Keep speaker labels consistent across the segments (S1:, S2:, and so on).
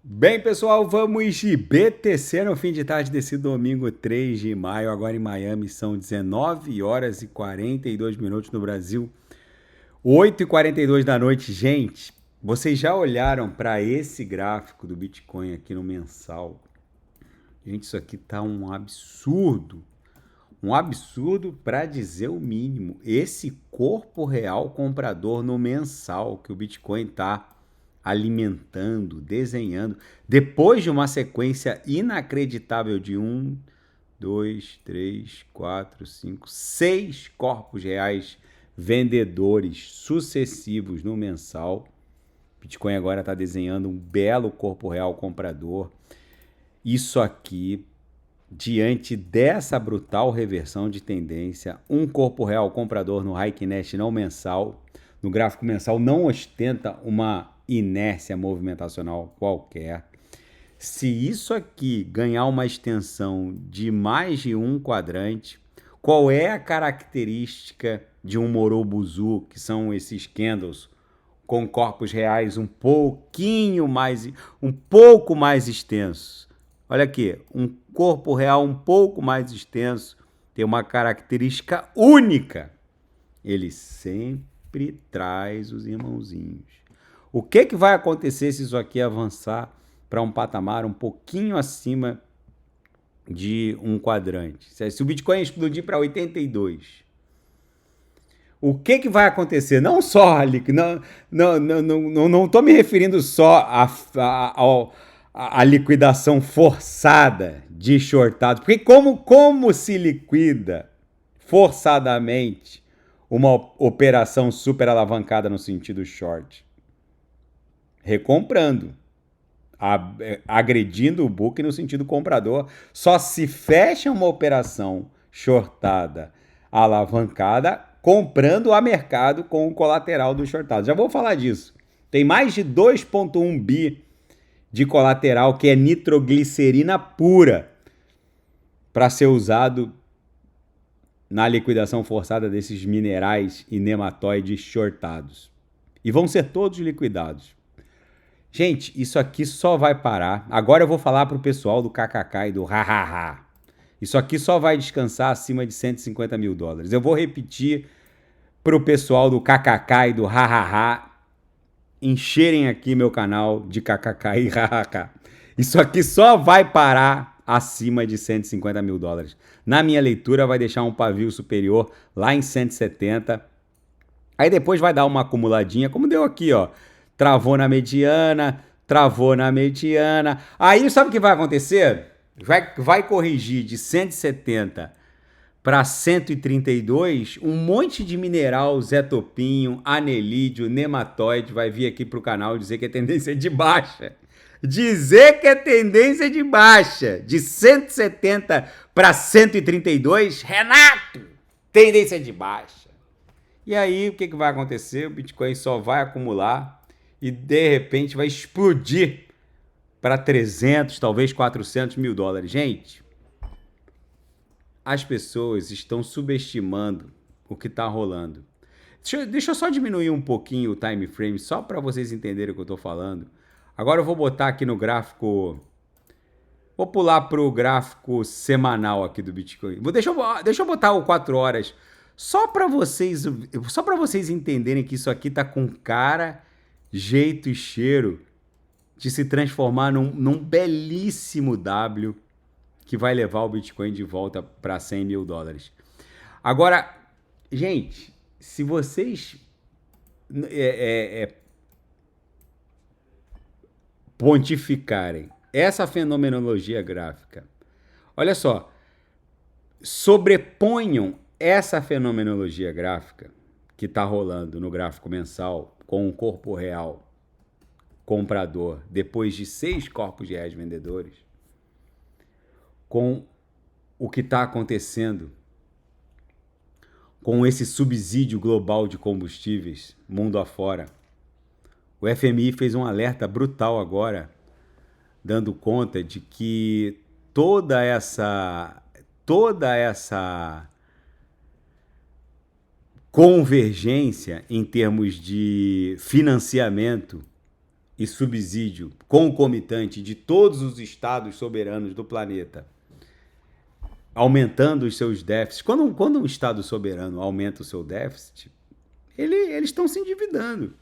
S1: Bem, pessoal, vamos de BTC no fim de tarde desse domingo 3 de maio. Agora em Miami são 19 horas e 42 minutos no Brasil, 8 e 42 da noite. Gente, vocês já olharam para esse gráfico do Bitcoin aqui no mensal? Gente, isso aqui tá um absurdo. Um absurdo para dizer o mínimo. Esse corpo real comprador no mensal que o Bitcoin tá alimentando, desenhando, depois de uma sequência inacreditável de 6 corpos reais vendedores sucessivos no mensal. Bitcoin agora está desenhando um belo corpo real comprador. Isso aqui, diante dessa brutal reversão de tendência, um corpo real comprador no Heikin Nash não mensal, no gráfico mensal, não ostenta uma inércia movimentacional qualquer. Se isso aqui ganhar uma extensão de mais de um quadrante, qual é a característica de um Morobuzu, que são esses candles com corpos reais um pouco mais extensos? Olha aqui, um corpo real um pouco mais extenso tem uma característica única. Ele sempre traz os irmãozinhos. O que vai acontecer se isso aqui avançar para um patamar um pouquinho acima de um quadrante? Se o Bitcoin explodir para 82, o que vai acontecer? Não só não estou me referindo só a liquidação forçada de shortados, porque como se liquida forçadamente uma operação super alavancada no sentido short? Recomprando, agredindo o book no sentido comprador. Só se fecha uma operação shortada alavancada comprando a mercado com o colateral do shortado. Já vou falar disso. Tem mais de 2,1 bi de colateral que é nitroglicerina pura para ser usado na liquidação forçada desses minerais e nematóides shortados. E vão ser todos liquidados. Gente, isso aqui só vai parar. Agora eu vou falar para o pessoal do KKK e do hahaha. Isso aqui só vai descansar acima de 150 mil dólares. Eu vou repetir para o pessoal do KKK e do hahaha encherem aqui meu canal de KKK e hahaha. Isso aqui só vai parar acima de 150 mil dólares. Na minha leitura, vai deixar um pavio superior lá em 170. Aí depois vai dar uma acumuladinha, como deu aqui, ó. Travou na mediana. Aí sabe o que vai acontecer? Vai corrigir de 170 para 132, um monte de mineral, Zé Topinho, anelídeo, nematóide, vai vir aqui pro canal dizer que a tendência é de baixa. Dizer que a tendência é de baixa, de 170 para 132, Renato, tendência de baixa. E aí, o que vai acontecer? O Bitcoin só vai acumular e, de repente, vai explodir para 300, talvez 400 mil dólares. Gente, as pessoas estão subestimando o que está rolando. Deixa eu só diminuir um pouquinho o time frame, só para vocês entenderem o que eu estou falando. Agora eu vou botar aqui no gráfico... Vou pular para o gráfico semanal aqui do Bitcoin. Deixa eu botar o 4 horas, só para vocês entenderem que isso aqui tá com cara, jeito e cheiro de se transformar num belíssimo W que vai levar o Bitcoin de volta para 100 mil dólares. Agora, gente, se vocês pontificarem essa fenomenologia gráfica, olha só, sobreponham essa fenomenologia gráfica que está rolando no gráfico mensal com o corpo real comprador depois de 6 corpos reais vendedores, com o que está acontecendo com esse subsídio global de combustíveis mundo afora. O FMI fez um alerta brutal agora, dando conta de que toda essa convergência em termos de financiamento e subsídio concomitante de todos os estados soberanos do planeta, aumentando os seus déficits. Quando um estado soberano aumenta o seu déficit, eles estão se endividando.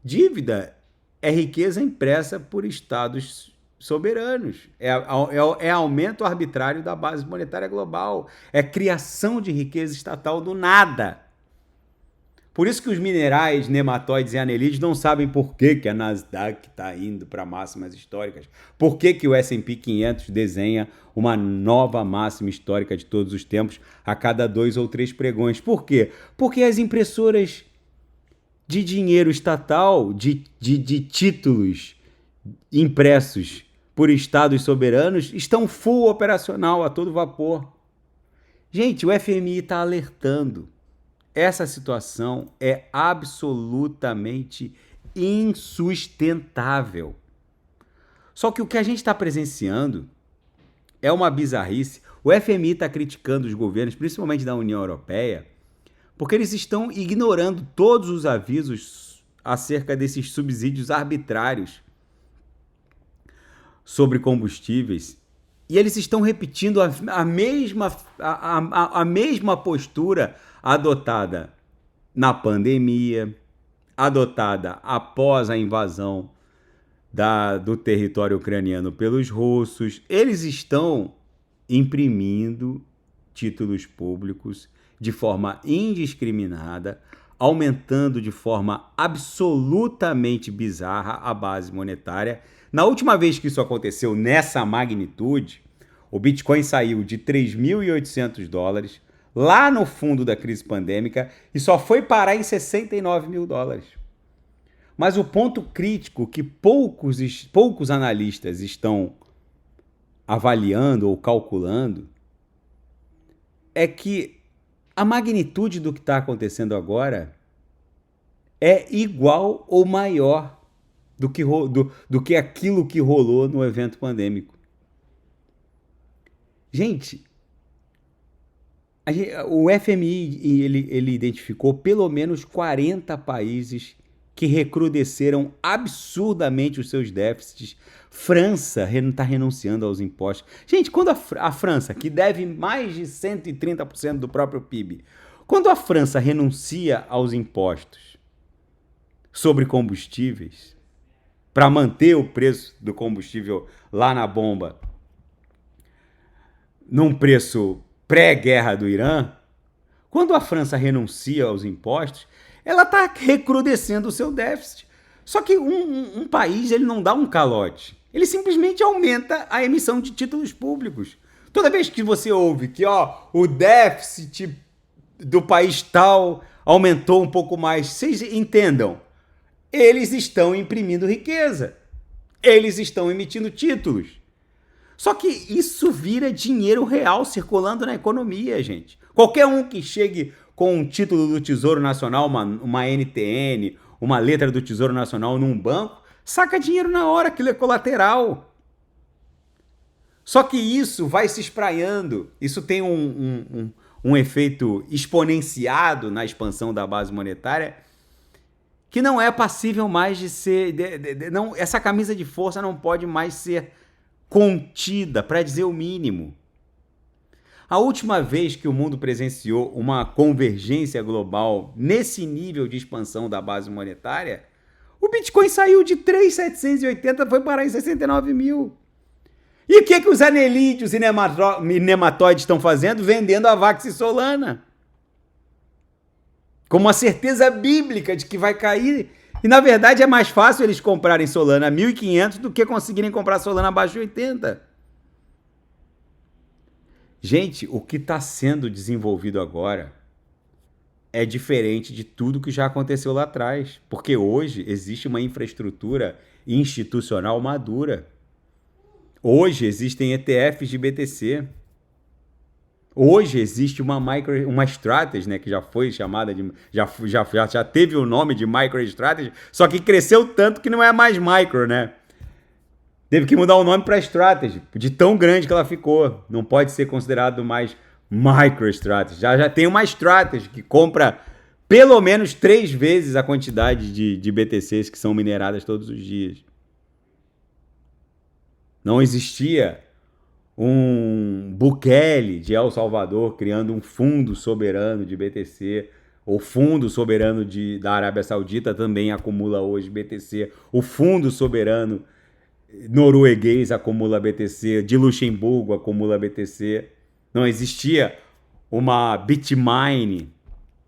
S1: Dívida é riqueza impressa por estados soberanos. É aumento arbitrário da base monetária global. É criação de riqueza estatal do nada. Por isso que os minerais, nematóides e anelídeos não sabem por que a Nasdaq está indo para máximas históricas. Por que o S&P 500 desenha uma nova máxima histórica de todos os tempos a cada 2 ou 3 pregões. Por quê? Porque as impressoras de dinheiro estatal, de títulos impressos por estados soberanos, estão full operacional a todo vapor. Gente, o FMI está alertando. Essa situação é absolutamente insustentável. Só que o que a gente está presenciando é uma bizarrice. O FMI está criticando os governos, principalmente da União Europeia, porque eles estão ignorando todos os avisos acerca desses subsídios arbitrários sobre combustíveis. E eles estão repetindo a mesma postura adotada na pandemia, adotada após a invasão do território ucraniano pelos russos. Eles estão imprimindo títulos públicos de forma indiscriminada, aumentando de forma absolutamente bizarra a base monetária. Na última vez que isso aconteceu nessa magnitude, o Bitcoin saiu de $3.800 lá no fundo da crise pandêmica e só foi parar em $69 mil. Mas o ponto crítico que poucos analistas estão avaliando ou calculando é que a magnitude do que está acontecendo agora é igual ou maior do que aquilo que rolou no evento pandêmico. Gente, o FMI ele identificou pelo menos 40 países que recrudesceram absurdamente os seus déficits. França está renunciando aos impostos. Gente, quando a França, que deve mais de 130% do próprio PIB, quando a França renuncia aos impostos sobre combustíveis para manter o preço do combustível lá na bomba num preço pré-guerra do Irã, quando a França renuncia aos impostos, ela está recrudescendo o seu déficit. Só que um país ele não dá um calote. Ele simplesmente aumenta a emissão de títulos públicos. Toda vez que você ouve que o déficit do país tal aumentou um pouco mais, vocês entendam, eles estão imprimindo riqueza. Eles estão emitindo títulos. Só que isso vira dinheiro real circulando na economia, gente. Qualquer um que chegue com um título do Tesouro Nacional, uma NTN, uma letra do Tesouro Nacional num banco, saca dinheiro na hora, aquilo é colateral. Só que isso vai se espraiando, isso tem um efeito exponenciado na expansão da base monetária, que não é passível mais de ser... essa camisa de força não pode mais ser contida, para dizer o mínimo. A última vez que o mundo presenciou uma convergência global nesse nível de expansão da base monetária, o Bitcoin saiu de 3.780 e foi parar em 69 mil. E o que os anelídeos e nematóides estão fazendo? Vendendo a Vax e Solana. Com uma certeza bíblica de que vai cair. E, na verdade, é mais fácil eles comprarem Solana a 1.500 do que conseguirem comprar Solana abaixo de 80. Gente, o que está sendo desenvolvido agora é diferente de tudo que já aconteceu lá atrás. Porque hoje existe uma infraestrutura institucional madura. Hoje existem ETFs de BTC. Hoje existe uma MicroStrategy, né, que já foi chamada de... Já teve o nome de MicroStrategy, só que cresceu tanto que não é mais micro, né? Teve que mudar o nome para Strategy, de tão grande que ela ficou. Não pode ser considerado mais MicroStrategy. Já tem uma Strategy que compra pelo menos 3 vezes a quantidade de BTCs que são mineradas todos os dias. Não existia um Bukele de El Salvador criando um fundo soberano de BTC. O fundo soberano da Arábia Saudita também acumula hoje BTC. O fundo soberano norueguês acumula BTC. De Luxemburgo acumula BTC. Não existia uma Bitmine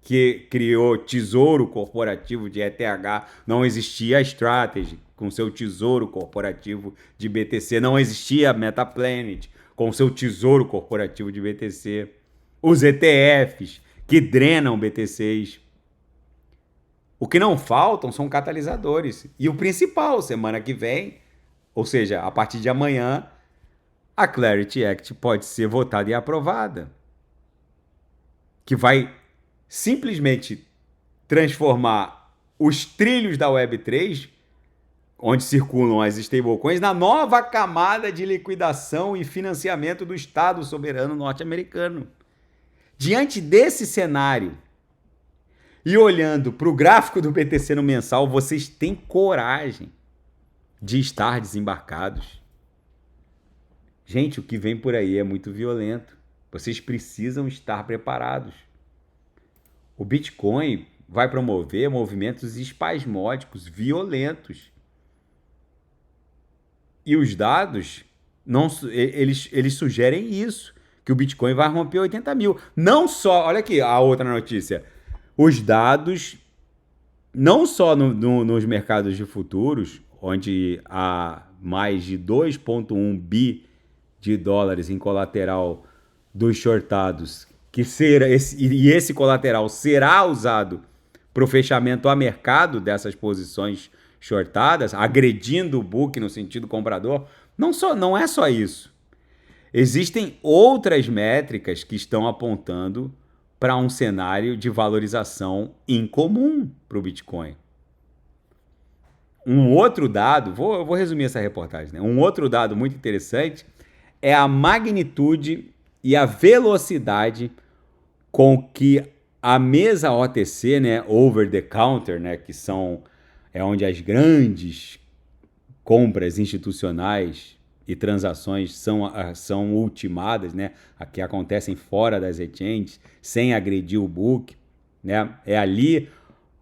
S1: que criou tesouro corporativo de ETH. Não existia a Strategy com seu tesouro corporativo de BTC. Não existia a Metaplanet com seu tesouro corporativo de BTC. Os ETFs que drenam BTCs. O que não faltam são catalisadores. E o principal, semana que vem, ou seja, a partir de amanhã, a Clarity Act pode ser votada e aprovada. Que vai simplesmente transformar os trilhos da Web3, onde circulam as stablecoins, na nova camada de liquidação e financiamento do Estado soberano norte-americano. Diante desse cenário, e olhando para o gráfico do BTC no mensal, vocês têm coragem de estar desembarcados? Gente, o que vem por aí é muito violento. Vocês precisam estar preparados. O Bitcoin vai promover movimentos espasmódicos, violentos. E os dados, eles sugerem isso, que o Bitcoin vai romper 80 mil. Não só, olha aqui a outra notícia, os dados, não só nos mercados de futuros, onde há mais de 2,1 bi de dólares em colateral dos shortados, esse colateral será usado para o fechamento a mercado dessas posições shortadas, agredindo o book no sentido comprador. Não é só isso. Existem outras métricas que estão apontando para um cenário de valorização incomum para o Bitcoin. Um outro dado, vou resumir essa reportagem, né? Um outro dado muito interessante é a magnitude e a velocidade com que a mesa OTC, né, over the counter, né, que é onde as grandes compras institucionais e transações são ultimadas, né, que acontecem fora das exchanges, sem agredir o book, né? É ali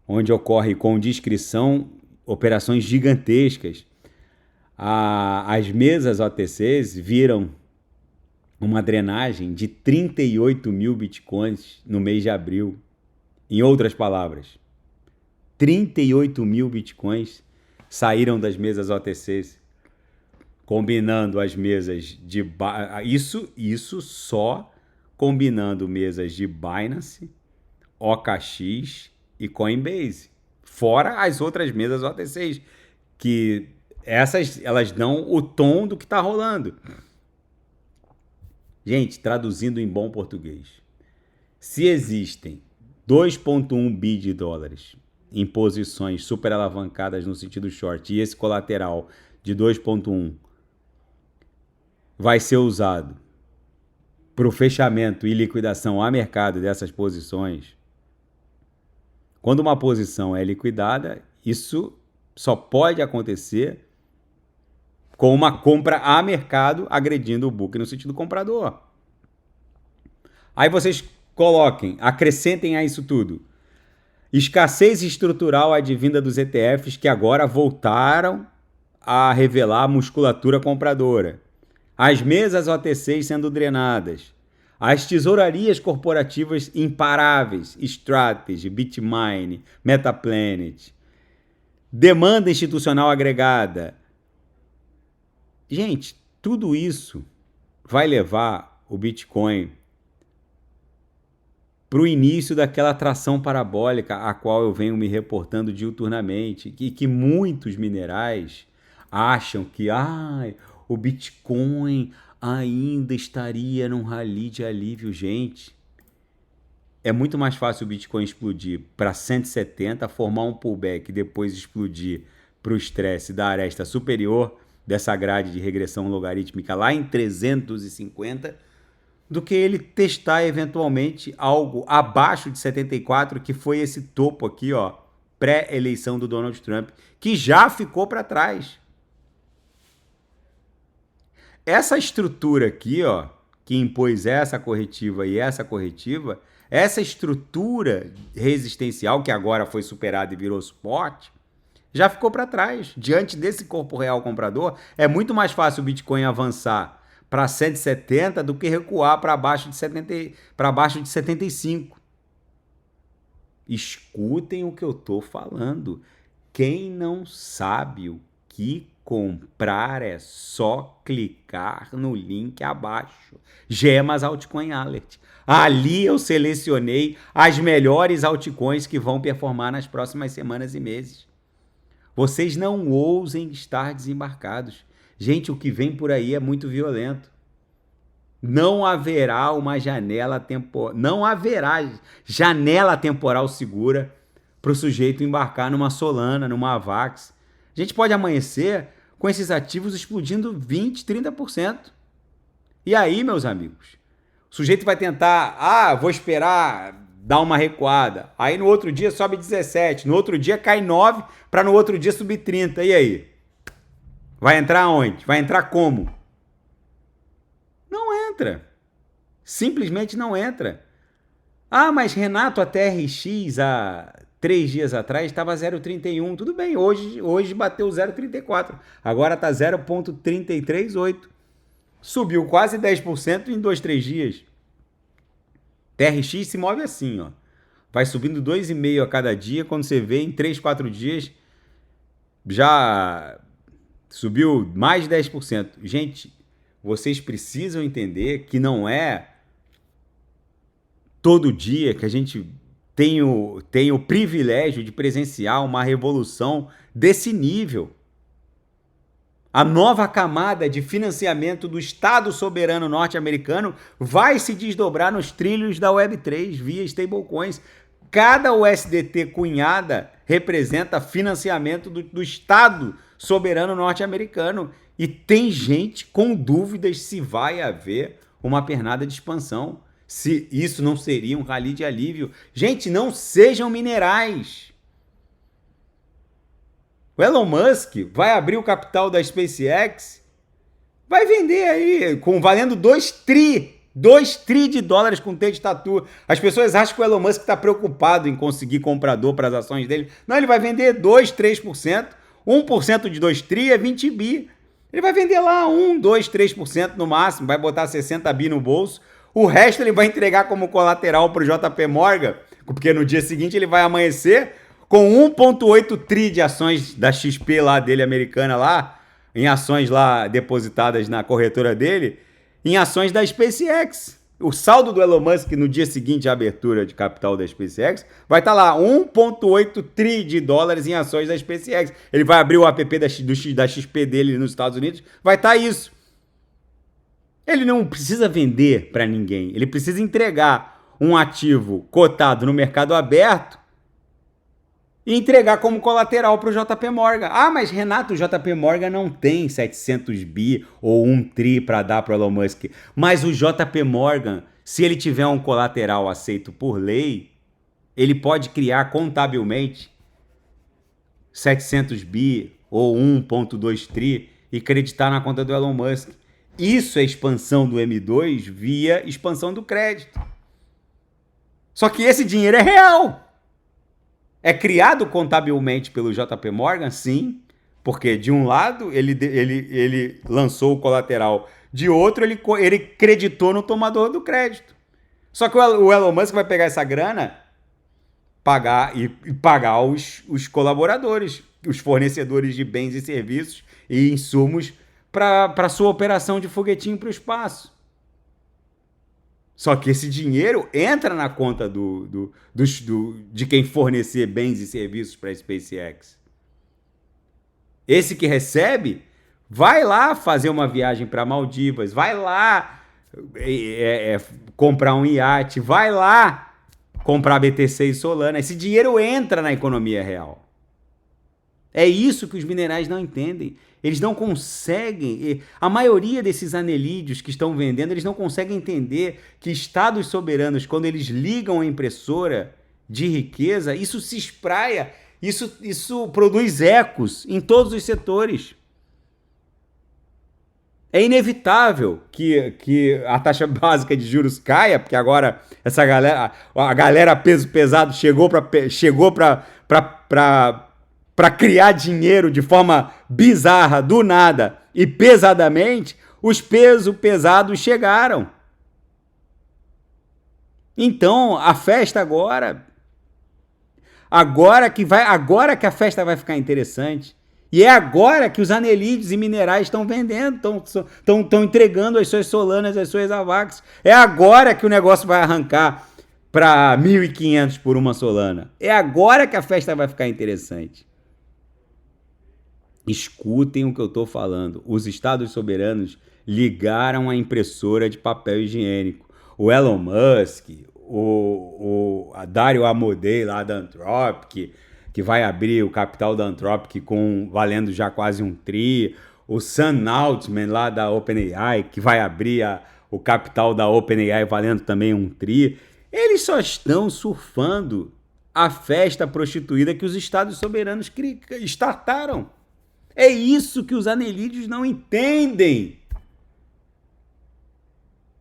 S1: onde ocorre com discrição operações gigantescas. As mesas OTCs viram uma drenagem de 38 mil bitcoins no mês de abril. Em outras palavras, 38 mil bitcoins saíram das mesas OTCs, combinando as mesas de... Isso só combinando mesas de Binance, OKX e Coinbase. Fora as outras mesas OTCs, que elas dão o tom do que está rolando. Gente, traduzindo em bom português, se existem 2,1 bi de dólares em posições super alavancadas no sentido short e esse colateral de 2,1 vai ser usado para o fechamento e liquidação a mercado dessas posições, quando uma posição é liquidada, isso só pode acontecer com uma compra a mercado agredindo o book no sentido comprador. Aí vocês acrescentem a isso tudo escassez estrutural advinda dos ETFs que agora voltaram a revelar musculatura compradora. As mesas OTCs sendo drenadas. As tesourarias corporativas imparáveis, Strategy, Bitmine, Metaplanet. Demanda institucional agregada. Gente, tudo isso vai levar o Bitcoin para o início daquela tração parabólica a qual eu venho me reportando diuturnamente, que muitos minerais acham que o Bitcoin ainda estaria num rally de alívio. Gente, é muito mais fácil o Bitcoin explodir para 170, formar um pullback e depois explodir para o estresse da aresta superior dessa grade de regressão logarítmica lá em 350, do que ele testar eventualmente algo abaixo de 74, que foi esse topo aqui, ó, pré-eleição do Donald Trump, que já ficou para trás. Essa estrutura aqui, ó, que impôs essa corretiva e essa corretiva, essa estrutura resistencial que agora foi superada e virou suporte, já ficou para trás. Diante desse corpo real comprador, é muito mais fácil o Bitcoin avançar para 170 do que recuar para baixo de 75. Escutem o que eu tô falando. Quem não sabe o que comprar é só clicar no link abaixo. Gemas Altcoin Alert. Ali eu selecionei as melhores altcoins que vão performar nas próximas semanas e meses. Vocês não ousem estar desembarcados. Gente, o que vem por aí é muito violento. Não haverá uma janela temporal, não haverá janela temporal segura para o sujeito embarcar numa Solana, numa Avax. A gente pode amanhecer com esses ativos explodindo 20%, 30%. E aí, meus amigos, o sujeito vai tentar, vou esperar dar uma recuada. Aí no outro dia sobe 17, no outro dia cai 9, para no outro dia subir 30. E aí? Vai entrar onde? Vai entrar como? Não entra. Simplesmente não entra. Mas Renato, a TRX há 3 dias atrás estava 0,31. Tudo bem, hoje bateu 0,34. Agora está 0,338. Subiu quase 10% em 2, 3 dias. TRX se move assim, ó. Vai subindo 2,5 a cada dia. Quando você vê, em 3, 4 dias, já subiu mais de 10%. Gente, vocês precisam entender que não é todo dia que a gente tem o privilégio de presenciar uma revolução desse nível. A nova camada de financiamento do Estado soberano norte-americano vai se desdobrar nos trilhos da Web3 via stablecoins. Cada USDT cunhada representa financiamento do Estado soberano norte-americano. E tem gente com dúvidas se vai haver uma pernada de expansão. Se isso não seria um rally de alívio. Gente, não sejam minerais. O Elon Musk vai abrir o capital da SpaceX, vai vender aí, valendo 2 tri de dólares com T de tatu. As pessoas acham que o Elon Musk está preocupado em conseguir comprador para as ações dele. Não, ele vai vender 2, 3%. 1% de 2 tri é 20 bi. Ele vai vender lá 1, 2, 3% no máximo, vai botar 60 bi no bolso. O resto ele vai entregar como colateral para o JP Morgan, porque no dia seguinte ele vai amanhecer com 1,8 tri de ações da XP lá dele, americana lá, em ações lá depositadas na corretora dele, em ações da SpaceX. O saldo do Elon Musk no dia seguinte à abertura de capital da SpaceX vai estar lá 1,8 tri de dólares em ações da SpaceX. Ele vai abrir o app da XP dele nos Estados Unidos, vai estar isso. Ele não precisa vender para ninguém, ele precisa entregar um ativo cotado no mercado aberto e entregar como colateral para o JP Morgan. Mas Renato, o JP Morgan não tem 700 bi ou 1 tri para dar para o Elon Musk. Mas o JP Morgan, se ele tiver um colateral aceito por lei, ele pode criar contabilmente 700 bi ou 1,2 tri e creditar na conta do Elon Musk. Isso é expansão do M2 via expansão do crédito. Só que esse dinheiro é real. É criado contabilmente pelo JP Morgan, sim, porque de um lado ele lançou o colateral, de outro ele creditou no tomador do crédito. Só que o Elon Musk vai pegar essa grana pagar os colaboradores, os fornecedores de bens e serviços e insumos para sua operação de foguetinho para o espaço. Só que esse dinheiro entra na conta de quem fornecer bens e serviços para a SpaceX. Esse que recebe vai lá fazer uma viagem para Maldivas, vai lá comprar um iate, vai lá comprar BTC e Solana. Esse dinheiro entra na economia real. É isso que os minerais não entendem. Eles não conseguem, a maioria desses anelídeos que estão vendendo, eles não conseguem entender que estados soberanos, quando eles ligam a impressora de riqueza, isso se espraia, isso produz ecos em todos os setores. É inevitável que a taxa básica de juros caia, porque agora a galera peso pesado chegou para criar dinheiro de forma bizarra, do nada e pesadamente. Os pesos pesados chegaram. Então, a festa agora que a festa vai ficar interessante. E é agora que os anelídeos e minerais estão vendendo, estão entregando as suas Solanas, as suas AVAX. É agora que o negócio vai arrancar para 1.500 por uma Solana. É agora que a festa vai ficar interessante. Escutem o que eu estou falando. Os estados soberanos ligaram a impressora de papel higiênico. O Elon Musk, a Dario Amodei lá da Anthropic, que vai abrir o capital da Anthropic valendo já quase $1 tri, o Sam Altman lá da OpenAI, que vai abrir o capital da OpenAI valendo também $1 tri, eles só estão surfando a festa prostituída que os estados soberanos startaram. É isso que os anelídeos não entendem.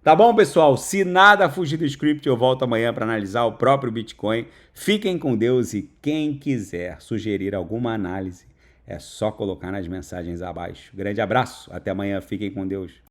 S1: Tá bom, pessoal? Se nada fugir do script, eu volto amanhã para analisar o próprio Bitcoin. Fiquem com Deus e quem quiser sugerir alguma análise, é só colocar nas mensagens abaixo. Grande abraço, até amanhã, fiquem com Deus.